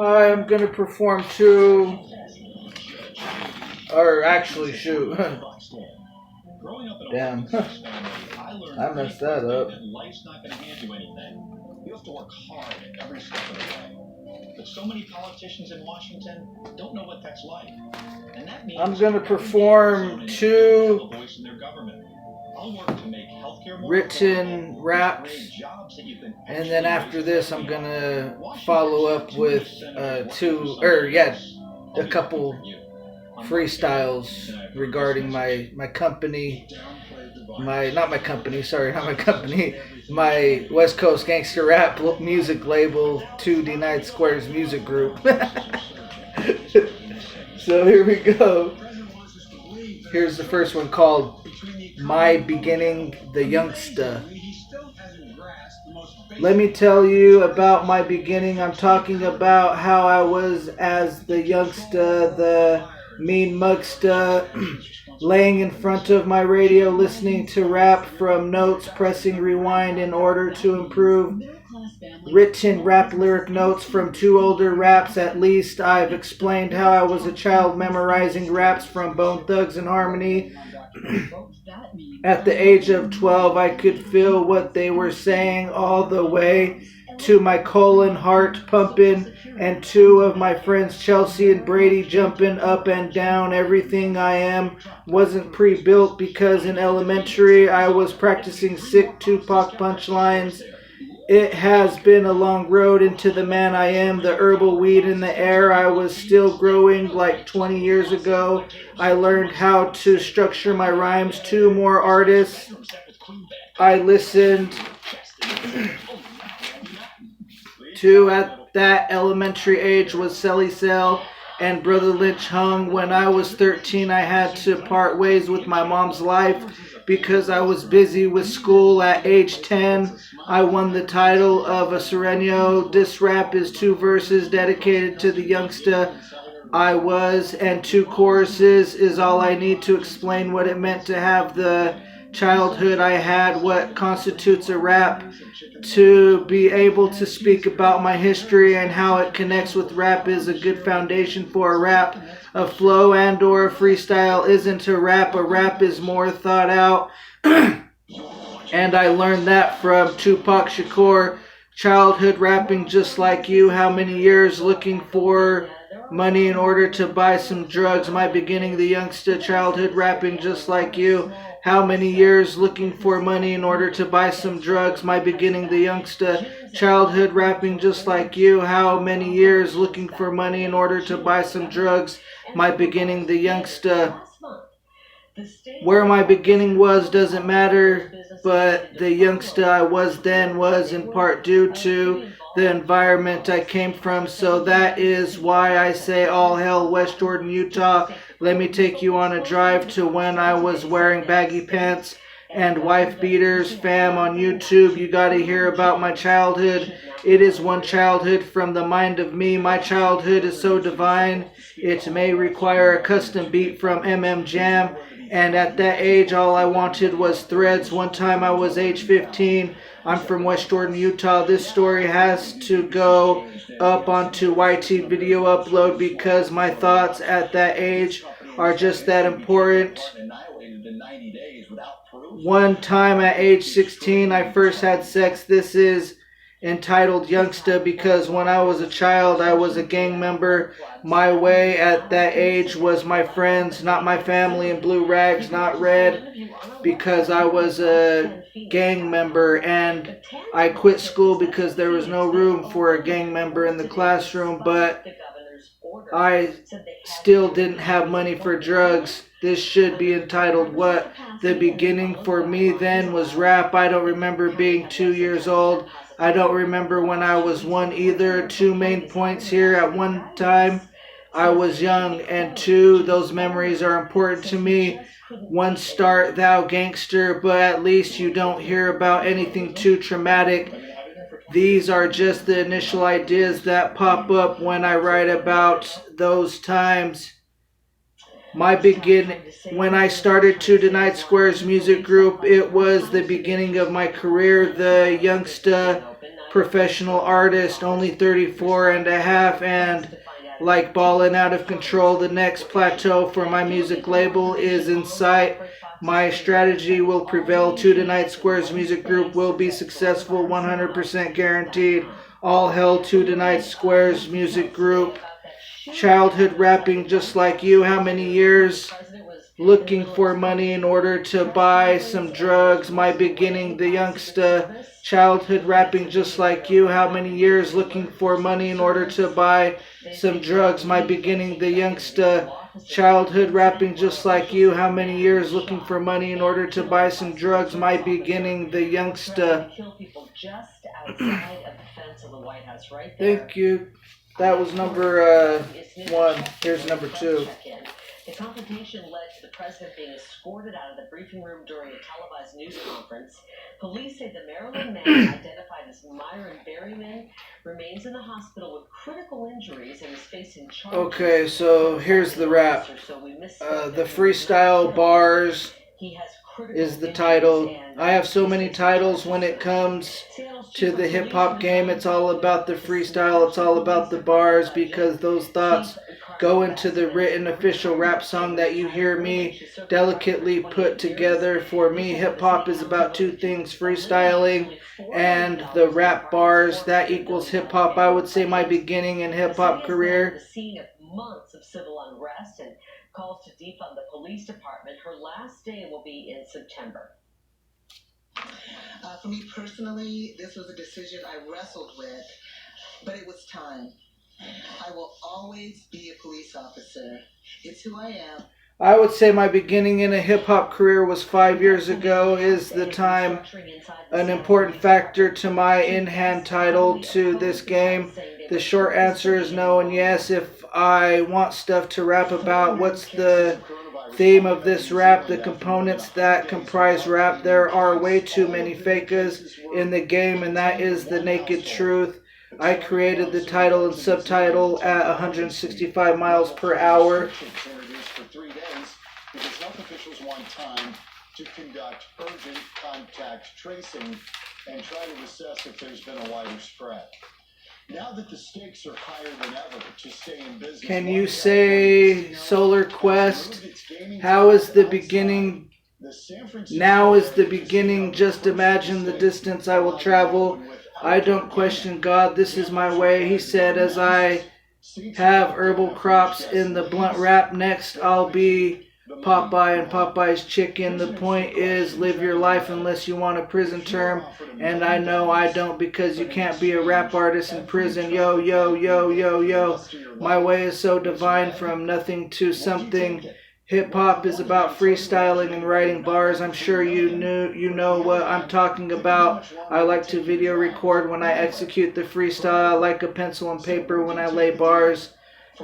I'm gonna perform two, or actually shoot. Damn, I messed that up. Life's not gonna hand you anything. You have to work hard every step of the way. But so many politicians in Washington don't know what that's like. And that means I'm gonna perform two written raps, and then after this I'm gonna follow up with a couple freestyles regarding my company, my West Coast gangster rap music label, 2Denied Squares Music Group. So here we go. Here's the first one called My Beginning, the Youngsta. Let me tell you about my beginning. I'm talking about how I was as the youngsta, the mean mugsta, laying in front of my radio, listening to rap from notes, pressing rewind in order to improve written rap lyric notes from two older raps at least. I've explained how I was a child memorizing raps from Bone Thugs and Harmony. At the age of 12, I could feel what they were saying all the way to my colon, heart pumping, and two of my friends, Chelsea and Brady, jumping up and down. Everything I am wasn't pre-built because in elementary I was practicing sick Tupac punchlines. It has been a long road into the man I am, the herbal weed in the air. I was still growing like 20 years ago. I learned how to structure my rhymes. Two more artists I listened to at that elementary age was Celly Cell and Brother Lynch Hung. When I was 13, I had to part ways with my mom's life because I was busy with school. At age 10, I won the title of a Sereno. This rap is two verses dedicated to the youngsta I was, and two choruses is all I need to explain what it meant to have the childhood I had, what constitutes a rap, to be able to speak about my history and how it connects with rap is a good foundation for a rap. A flow and or a freestyle isn't a rap is more thought out. And I learned that from Tupac Shakur. Childhood rapping just like you. How many years looking for money in order to buy some drugs? My beginning, the youngster. Childhood rapping just like you. How many years looking for money in order to buy some drugs? My beginning, the youngster. Childhood rapping just like you. How many years looking for money in order to buy some drugs? My beginning, the youngster. Where my beginning was doesn't matter, but the youngster I was then was in part due to the environment I came from. So that is why I say all hell West Jordan, Utah. Let me take you on a drive to when I was wearing baggy pants and wife beaters. Fam, on YouTube, you gotta hear about my childhood. It is one childhood from the mind of me. My childhood is so divine. It may require a custom beat from Jam. And at that age, all I wanted was threads. One time I was age 15. I'm from West Jordan, Utah. This story has to go up onto YT Video Upload because my thoughts at that age are just that important. One time at age 16, I first had sex. This is entitled Youngsta because when I was a child, I was a gang member. My way at that age was my friends, not my family, in blue rags, not red, because I was a gang member, and I quit school because there was no room for a gang member in the classroom, but I still didn't have money for drugs. This should be entitled What? The beginning for me then was rap. I don't remember being 2 years old. I don't remember when I was one either. Two main points here. At one time, I was young, and two, those memories are important to me. One, start thou gangster, but at least you don't hear about anything too traumatic. These are just the initial ideas that pop up when I write about those times. When I started 2Denied Squares Music Group, it was the beginning of my career. The youngster professional artist, only 34 and a half, and like ballin' out of control. The next plateau for my music label is in sight. My strategy will prevail. 2Denied Squares Music Group will be successful, 100% guaranteed. All hell 2Denied Squares Music Group. Childhood rapping just like you. How many years? Looking for money in order to buy some drugs. My beginning, the youngster. Childhood rapping just like you. How many years? Looking for money in order to buy some drugs. My beginning, the youngster. Childhood rapping just like you. How many years? Looking for money in order to buy some drugs. My beginning, the youngster. Thank you. That was number 1. Here's number 2. The confrontation led to the president being escorted out of the briefing room during a televised news conference. Police say the Maryland man, identified as Myron Berryman, remains in the hospital with critical injuries and is facing charges. Okay, so here's the rap. The freestyle bars is the title. I have so many titles when it comes to the hip-hop game. It's all about the freestyle. It's all about the bars, because those thoughts go into the written official rap song that you hear me delicately put together. For me, hip-hop is about 2 things: freestyling and the rap bars. That equals hip-hop. I would say my beginning in hip-hop career. The scene of months of civil unrest and calls to defund the police department. Her last day will be in September. For me personally, this was a decision I wrestled with, but it was time. I will always be a police officer. It's who I am. I would say my beginning in a hip-hop career was 5 years ago. Is the time an important factor to my in-hand title to this game? The short answer is no and yes. If I want stuff to rap about, what's the theme of this rap? The components that comprise rap. There are way too many fakers in the game, and that is the naked truth. I created the title and subtitle at 165 miles per hour. For 3 days because health officials want time to conduct urgent contact tracing and try to assess if there's been a wider spread. Now that the stakes are higher than ever to stay in business. Can you say Solar Quest? How is the beginning? Now is the beginning. Just imagine the distance I will travel. I don't question God. This is my way. He said, as I have herbal crops in the blunt rap. Next, I'll be Popeye and Popeye's chicken. The point is, live your life unless you want a prison term. And I know I don't, because you can't be a rap artist in prison. Yo, yo, yo, yo, yo. My way is so divine, from nothing to something. Hip-hop is about freestyling and writing bars. I'm sure you know what I'm talking about. I like to video record when I execute the freestyle. I like a pencil and paper when I lay bars.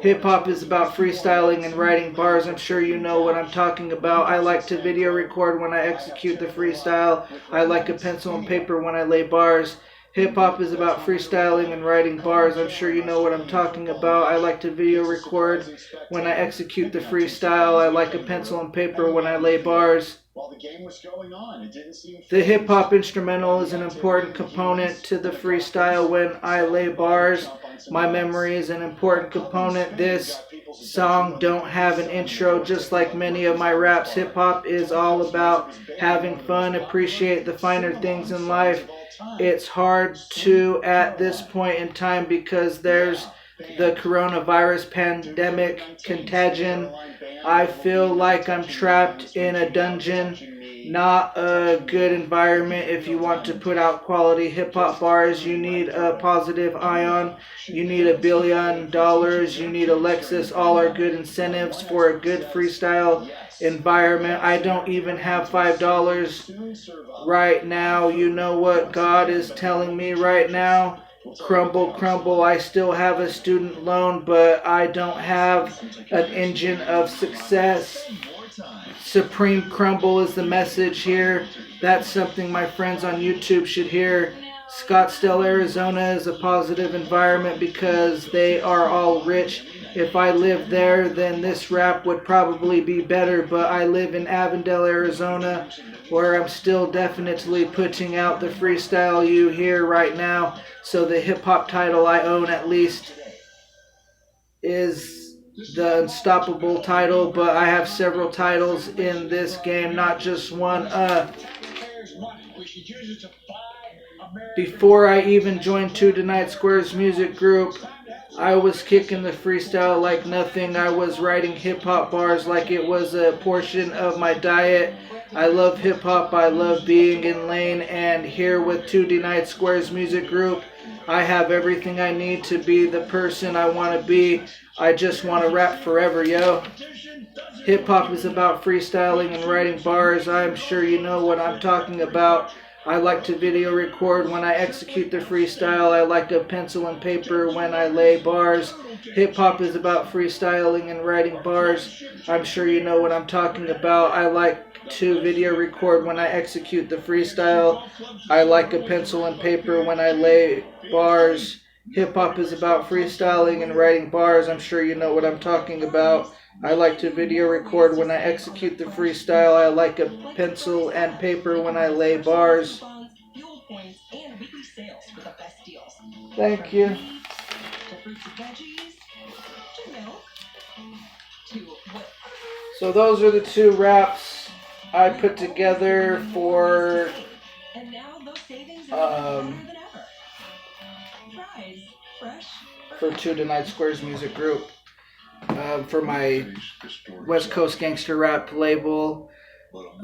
Hip-hop is about freestyling and writing bars. I'm sure you know what I'm talking about. I like to video record when I execute the freestyle. I like a pencil and paper when I lay bars. Hip-hop is about freestyling and writing bars. I'm sure you know what I'm talking about. I like to video record when I execute the freestyle. I like a pencil and paper when I lay bars. The hip-hop instrumental is an important component to the freestyle when I lay bars. My memory is an important component. This song don't have an intro, just like many of my raps. Hip-hop is all about having fun, appreciate the finer things in life. It's hard to at this point in time because there's the coronavirus pandemic contagion. I feel like I'm trapped in a dungeon. Not a good environment if you want to put out quality hip-hop bars. You need a positive ion. You need $1 billion. You need a Lexus. All are good incentives for a good freestyle environment. I don't even have $5 right now. You know what God is telling me right now? Crumble, crumble. I still have a student loan, but I don't have an engine of success. Supreme crumble is the message here. That's something my friends on YouTube should hear. Scottsdale, Arizona is a positive environment because they are all rich. If I lived there, then this rap would probably be better, but I live in Avondale, Arizona, where I'm still definitely putting out the freestyle you hear right now. So the hip-hop title I own at least is the Unstoppable title, but I have several titles in this game, not just one. Before I even joined 2Denied Square's music group, I was kicking the freestyle like nothing. I was writing hip-hop bars like it was a portion of my diet. I love hip-hop, I love being in lane, and here with 2Denied Square's music group, I have everything I need to be the person I want to be. I just want to rap forever, yo. Hip-hop is about freestyling and writing bars. I'm sure you know what I'm talking about. I like to video record when I execute the freestyle. I like a pencil and paper when I lay bars. Hip-hop is about freestyling and writing bars. I'm sure you know what I'm talking about. I like to video record when I execute the freestyle. I like a pencil and paper when I lay bars. Hip-hop is about freestyling and writing bars. I'm sure you know what I'm talking about. I like to video record when I execute the freestyle. I like a pencil and paper when I lay bars. Thank you. So those are the two raps I put together for 2Denied Square's music group. For my West Coast Gangster Rap label.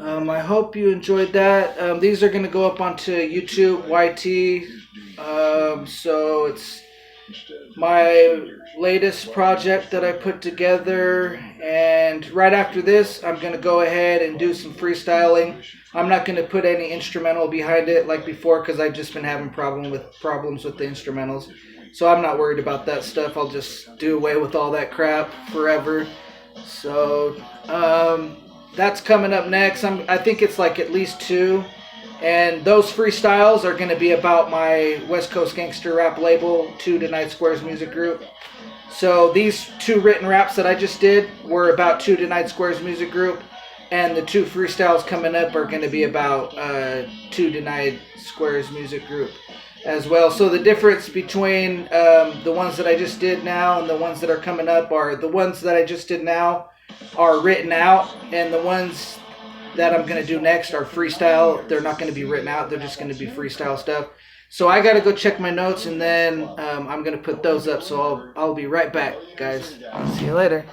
I hope you enjoyed that. These are going to go up onto YouTube, YT. So it's my latest project that I put together. And right after this, I'm going to go ahead and do some freestyling. I'm not going to put any instrumental behind it like before because I've just been having problems with the instrumentals. So I'm not worried about that stuff. I'll just do away with all that crap forever. So that's coming up next. I think it's like at least 2. And those freestyles are going to be about my West Coast Gangster Rap label, 2Denied Square's music group. So these 2 written raps that I just did were about 2Denied Square's music group. And the 2 freestyles coming up are going to be about 2Denied Square's music group as well. So the difference between the ones that I just did now and the ones that are coming up are the ones that I just did now are written out, and the ones that I'm going to do next are freestyle. They're not going to be written out. They're just going to be freestyle stuff. So I got to go check my notes, and then I'm going to put those up. So I'll be right back, guys. See you later.